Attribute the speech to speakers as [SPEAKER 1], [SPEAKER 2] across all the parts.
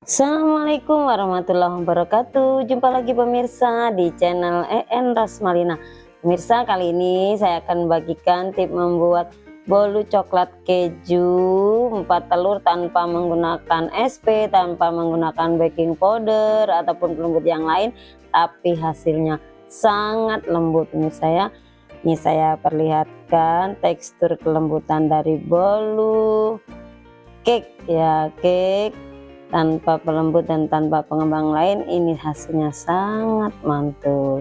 [SPEAKER 1] Assalamualaikum warahmatullahi wabarakatuh. Jumpa lagi pemirsa di channel EN Rosmalina. Pemirsa, kali ini saya akan bagikan tips membuat bolu coklat keju 4 telur tanpa menggunakan SP, tanpa menggunakan baking powder ataupun pelembut yang lain, tapi hasilnya sangat lembut pemirsa ya. Ini saya perlihatkan tekstur kelembutan dari bolu cake ya, cake tanpa pelembut dan tanpa pengembang lain. Ini hasilnya sangat mantul.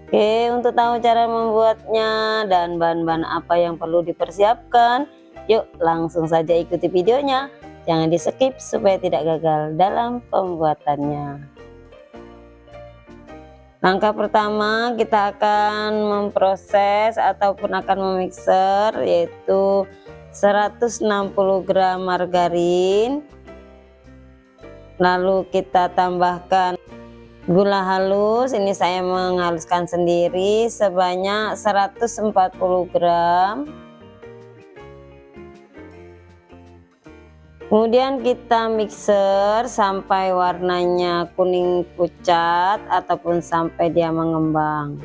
[SPEAKER 1] Oke, untuk tahu cara membuatnya dan bahan-bahan apa yang perlu dipersiapkan, yuk langsung saja ikuti videonya. Jangan di skip supaya tidak gagal dalam pembuatannya. Langkah pertama, kita akan memproses ataupun akan memixer, yaitu 160 gram margarin. Lalu kita tambahkan gula halus, ini saya menghaluskan sendiri sebanyak 140 gram. Kemudian kita mixer sampai warnanya kuning pucat ataupun sampai dia mengembang.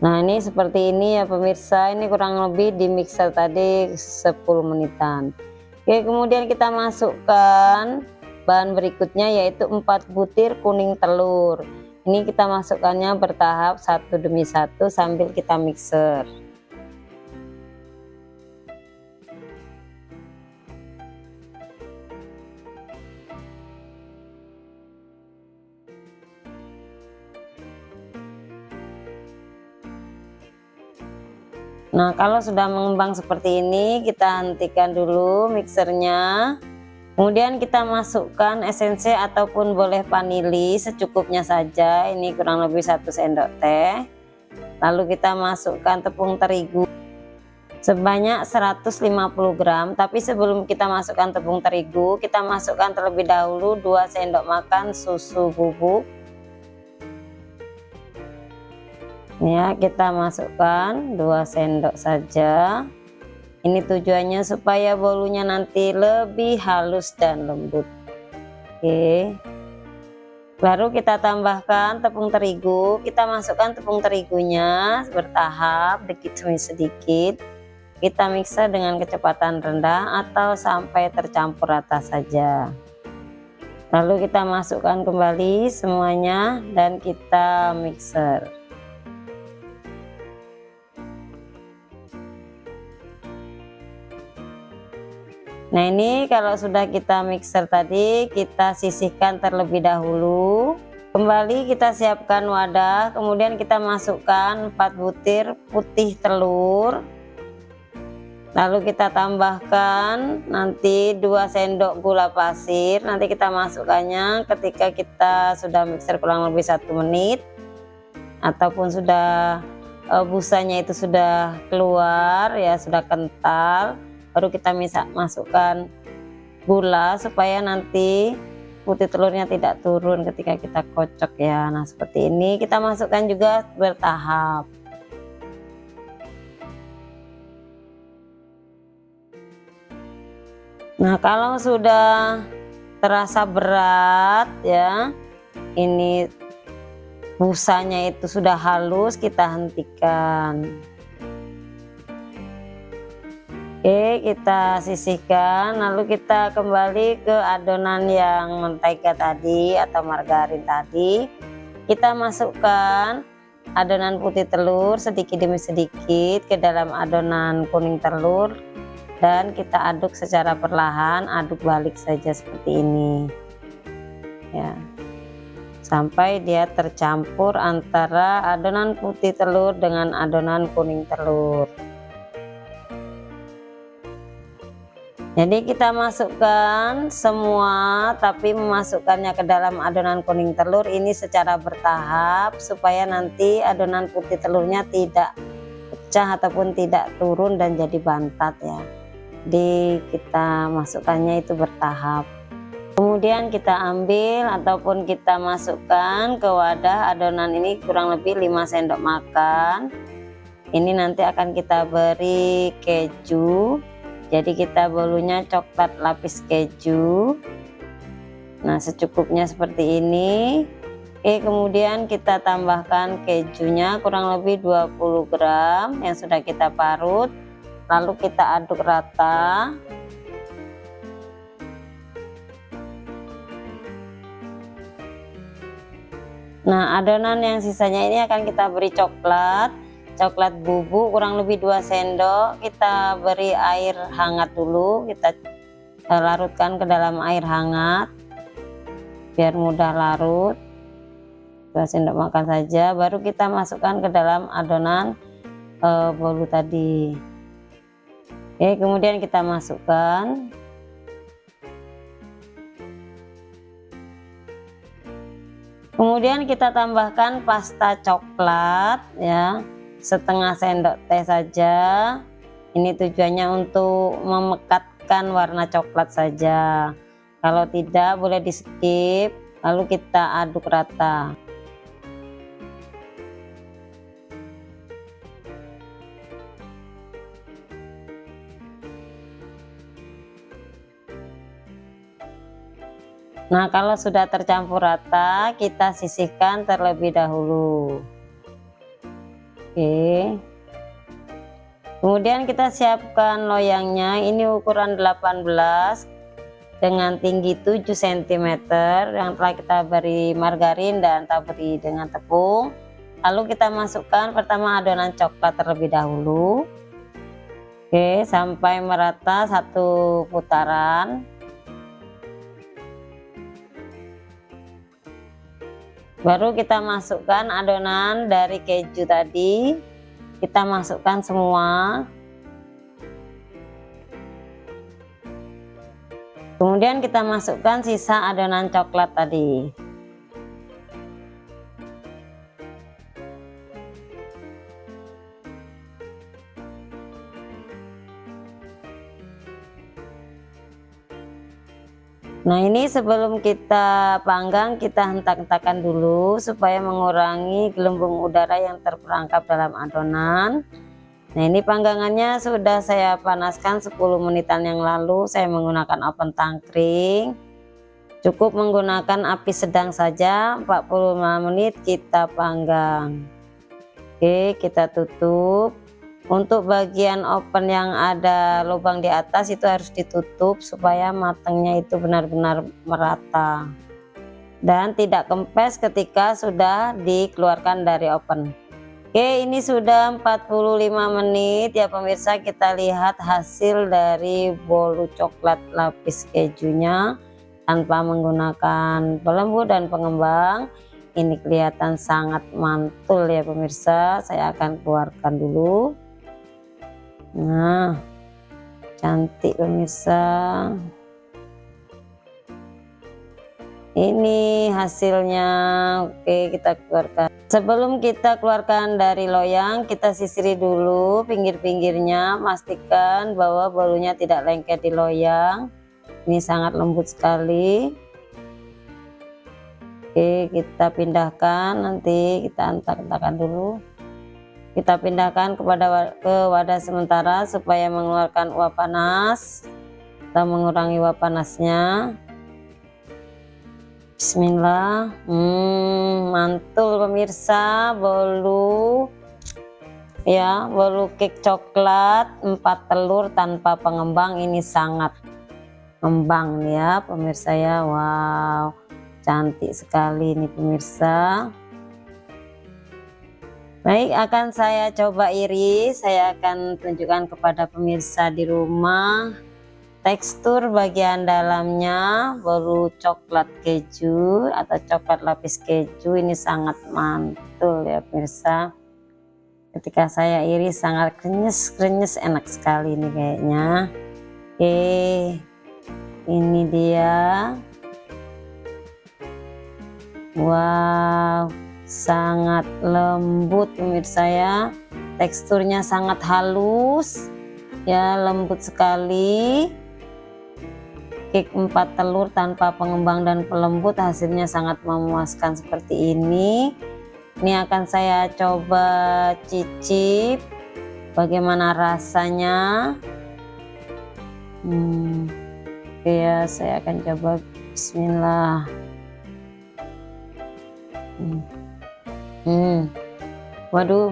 [SPEAKER 1] Nah, ini seperti ini ya pemirsa, ini kurang lebih di mixer tadi 10 menitan. Oke, kemudian kita masukkan bahan berikutnya, yaitu 4 butir kuning telur. Ini kita masukkannya bertahap satu demi satu sambil kita mixer. Nah, kalau sudah mengembang seperti ini, kita hentikan dulu mixernya. Kemudian kita masukkan esensi ataupun boleh vanili secukupnya saja. Ini kurang lebih 1 sendok teh. Lalu kita masukkan tepung terigu sebanyak 150 gram. Tapi sebelum kita masukkan tepung terigu, kita masukkan terlebih dahulu 2 sendok makan susu bubuk. Ya, kita masukkan 2 sendok saja. Ini tujuannya supaya bolunya nanti lebih halus dan lembut. Oke, baru kita tambahkan tepung terigu. Kita masukkan tepung terigunya bertahap, sedikit demi sedikit. Kita mixer dengan kecepatan rendah atau sampai tercampur rata saja. Lalu kita masukkan kembali semuanya dan kita mixer. Nah, ini kalau sudah kita mixer tadi, kita sisihkan terlebih dahulu. Kembali kita siapkan wadah, kemudian kita masukkan 4 butir putih telur. Lalu kita tambahkan nanti 2 sendok gula pasir. Nanti kita masukkannya ketika kita sudah mixer kurang lebih 1 menit. Ataupun sudah busanya itu sudah keluar ya, sudah kental. Baru kita masukkan gula supaya nanti putih telurnya tidak turun ketika kita kocok ya. Nah, seperti ini kita masukkan juga bertahap. Nah, kalau sudah terasa berat ya, ini busanya itu sudah halus, kita hentikan. Oke, kita sisihkan, lalu kita kembali ke adonan yang mentega tadi atau margarin tadi. Kita masukkan adonan putih telur sedikit demi sedikit ke dalam adonan kuning telur dan kita aduk secara perlahan, aduk balik saja seperti ini ya, sampai dia tercampur antara adonan putih telur dengan adonan kuning telur. Jadi kita masukkan semua, tapi memasukkannya ke dalam adonan kuning telur ini secara bertahap supaya nanti adonan putih telurnya tidak pecah ataupun tidak turun dan jadi bantat ya. Jadi kita masukkannya itu bertahap. Kemudian kita ambil ataupun kita masukkan ke wadah adonan ini kurang lebih 5 sendok makan. Ini nanti akan kita beri keju, jadi kita bolunya coklat lapis keju. Nah, secukupnya seperti ini. Oke, kemudian kita tambahkan kejunya kurang lebih 20 gram yang sudah kita parut, lalu kita aduk rata. Nah, adonan yang sisanya ini akan kita beri coklat bubuk kurang lebih 2 sendok. Kita beri air hangat dulu, kita larutkan ke dalam air hangat biar mudah larut. 2 sendok makan saja, baru kita masukkan ke dalam adonan bolu tadi. Oke, kemudian kita masukkan. Kemudian kita tambahkan pasta coklat ya, setengah sendok teh saja. Ini tujuannya untuk memekatkan warna coklat saja. Kalau tidak boleh di skip, lalu kita aduk rata. Nah, kalau sudah tercampur rata, kita sisihkan terlebih dahulu. Oke. Kemudian kita siapkan loyangnya, ini ukuran 18 dengan tinggi 7 cm yang telah kita beri margarin dan taburi dengan tepung. Lalu kita masukkan pertama adonan coklat terlebih dahulu. Oke, sampai merata 1 putaran. Baru kita masukkan adonan dari keju tadi, kita masukkan semua. Kemudian kita masukkan sisa adonan coklat tadi. Nah, ini sebelum kita panggang, kita hentak-hentakan dulu supaya mengurangi gelembung udara yang terperangkap dalam adonan. Nah, ini panggangannya sudah saya panaskan 10 menitan yang lalu. Saya menggunakan oven tangkring. Cukup menggunakan api sedang saja, 45 menit kita panggang. Oke, kita tutup. Untuk bagian oven yang ada lubang di atas itu harus ditutup supaya matangnya itu benar-benar merata dan tidak kempes ketika sudah dikeluarkan dari oven. Oke, ini sudah 45 menit ya pemirsa. Kita lihat hasil dari bolu coklat lapis kejunya tanpa menggunakan pelembut dan pengembang. Ini kelihatan sangat mantul ya pemirsa. Saya akan keluarkan dulu. Nah, cantik pemirsa. Ini hasilnya. Oke, kita keluarkan. Sebelum kita keluarkan dari loyang, kita sisiri dulu pinggir-pinggirnya. Pastikan bahwa bolunya tidak lengket di loyang. Ini sangat lembut sekali. Oke, kita pindahkan. Nanti kita hentak-hentakan dulu. Kita pindahkan ke wadah sementara supaya mengeluarkan uap panas atau mengurangi uap panasnya. Bismillah. Mantul pemirsa, bolu ya, bolu cake coklat 4 telur tanpa pengembang. Ini sangat ngembang nih ya pemirsa ya. Wow, cantik sekali nih pemirsa. Baik, akan saya coba iris. Saya akan tunjukkan kepada pemirsa di rumah tekstur bagian dalamnya bolu coklat keju atau coklat lapis keju. Ini sangat mantul ya pemirsa. Ketika saya iris sangat krenyes enak sekali ini kayaknya. Oke, ini dia. Wow, sangat lembut pemirsa ya, teksturnya sangat halus ya, lembut sekali. Cake 4 telur tanpa pengembang dan pelembut, hasilnya sangat memuaskan seperti ini. Ini akan saya coba cicip bagaimana rasanya. Oke ya, saya akan coba. Bismillah. Waduh,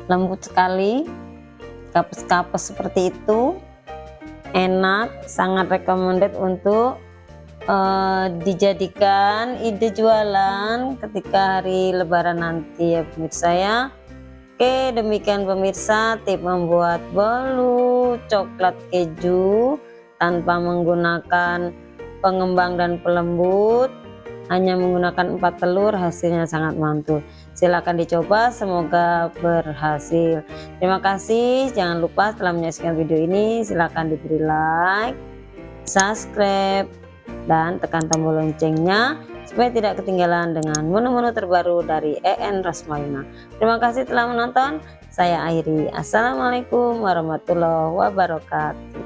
[SPEAKER 1] lembut sekali, kapes-kapes seperti itu, enak, sangat recommended untuk dijadikan ide jualan ketika hari lebaran nanti ya pemirsa ya. Oke, demikian pemirsa tip membuat bolu coklat keju tanpa menggunakan pengembang dan pelembut, hanya menggunakan 4 telur, hasilnya sangat mantul. Silahkan dicoba, semoga berhasil. Terima kasih, jangan lupa setelah menyaksikan video ini silahkan diberi like, subscribe, dan tekan tombol loncengnya supaya tidak ketinggalan dengan menu-menu terbaru dari EN Rasmalina. Terima kasih telah menonton, saya akhiri. Assalamualaikum warahmatullahi wabarakatuh.